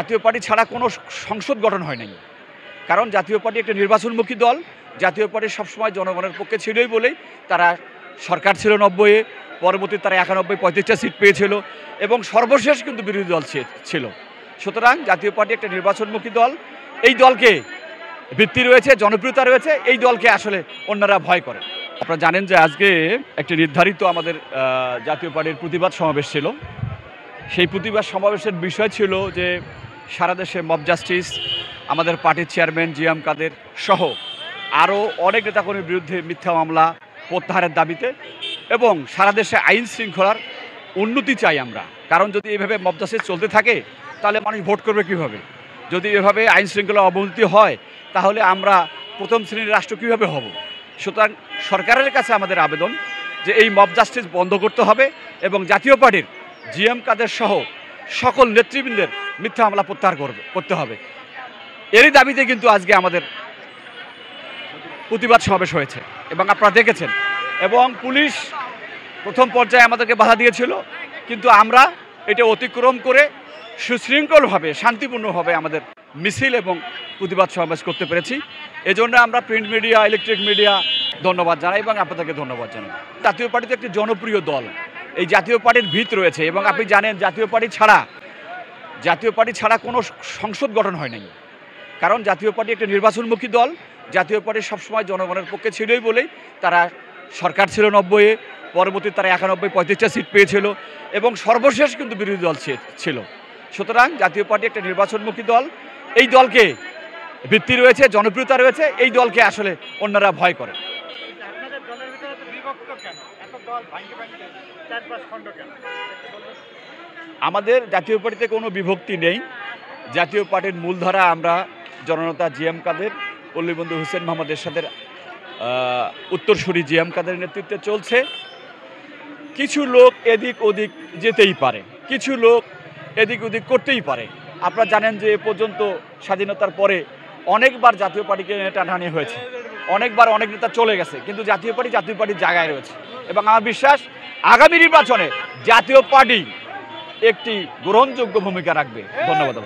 জাতীয় পার্টি ছাড়া কোনো সংসদ গঠন হয় নাই। কারণ জাতীয় পার্টি একটা নির্বাচনমুখী দল। জাতীয় পার্টি সবসময় জনগণের পক্ষে ছিলই বলেই তারা সরকার ছিল ৯০-এ, পরবর্তীতে তারা ৯১-৩৫টা সিট পেয়েছিল এবং সর্বশেষ কিন্তু বিরোধী দল ছিল। সুতরাং জাতীয় পার্টি একটা নির্বাচনমুখী দল। এই দলকে ভিত্তি রয়েছে, জনপ্রিয়তা রয়েছে, এই দলকে আসলে অন্যরা ভয় করে। আপনারা জানেন যে আজকে একটি নির্ধারিত আমাদের জাতীয় পার্টির প্রতিবাদ সমাবেশ ছিল। সেই প্রতিবাদ সমাবেশের বিষয় ছিল যে সারা দেশে মব জাস্টিস, আমাদের পার্টির চেয়ারম্যান জিএম কাদের সহ আরও অনেক নেতাকর্মীর বিরুদ্ধে মিথ্যা মামলা প্রত্যাহারের দাবিতে এবং সারা দেশে আইন শৃঙ্খলার উন্নতি চাই আমরা। কারণ যদি এভাবে মব জাস্টিস চলতে থাকে তাহলে মানুষ ভোট করবে কীভাবে? যদি এভাবে আইন শৃঙ্খলা অবনতি হয় তাহলে আমরা প্রথম শ্রেণীর রাষ্ট্র কীভাবে হব? সুতরাং সরকারের কাছে আমাদের আবেদন যে এই মব জাস্টিস বন্ধ করতে হবে এবং জাতীয় পার্টির জিএম কাদের সহ সকল নেতৃবৃন্দের মিথ্যা মামলা প্রত্যাহার করতে হবে। এরই দাবিতে কিন্তু আজকে আমাদের প্রতিবাদ সমাবেশ হয়েছে এবং আপনারা দেখেছেন। এবং পুলিশ প্রথম পর্যায়ে আমাদেরকে বাধা দিয়েছিল, কিন্তু আমরা এটা অতিক্রম করে সুশৃঙ্খলভাবে শান্তিপূর্ণভাবে আমাদের মিছিল এবং প্রতিবাদ সমাবেশ করতে পেরেছি। এজন্য আমরা প্রিন্ট মিডিয়া, ইলেকট্রিক মিডিয়া ধন্যবাদ জানাই এবং আপনাদেরকে ধন্যবাদ জানাই। জাতীয় পার্টি তো একটি জনপ্রিয় দল। এই জাতীয় পার্টির ভিত রয়েছে এবং আপনি জানেন জাতীয় পার্টি ছাড়া কোনো সংসদ গঠন হয় নাই। কারণ জাতীয় পার্টি একটা নির্বাচনমুখী দল। জাতীয় পার্টি সবসময় জনগণের পক্ষে ছিলই বলেই তারা সরকার ছিল ৯০-এ, পরবর্তীতে তারা ৯১-৩৫টা সিট পেয়েছিল এবং সর্বশেষ কিন্তু বিরোধী দল ছিল। সুতরাং জাতীয় পার্টি একটা নির্বাচনমুখী দল। এই দলকে ভিত্তি রয়েছে, জনপ্রিয়তা রয়েছে, এই দলকে আসলে অন্যরা ভয় করে। আমাদের জাতীয় পার্টিতে কোনো বিভক্তি নেই। জাতীয় পার্টির মূলধারা আমরা জননেতা জিএম কাদের, পল্লীবন্ধু হুসেন মোহাম্মদ এরশাদের উত্তরসূরি জিএম কাদের নেতৃত্বে চলছে। কিছু লোক এদিক ওদিক যেতেই পারে, কিছু লোক এদিক ওদিক করতেই পারে। আপনারা জানেন যে এ পর্যন্ত স্বাধীনতার পরে অনেকবার জাতীয় পার্টিকে টানাটানি হয়েছে, অনেকবার অনেক নেতা চলে গেছে, কিন্তু জাতীয় পার্টির জায়গায় রয়েছে এবং আমার বিশ্বাস আগামী নির্বাচনে জাতীয় পার্টি একটি গ্রহণযোগ্য ভূমিকা রাখবে। ধন্যবাদ।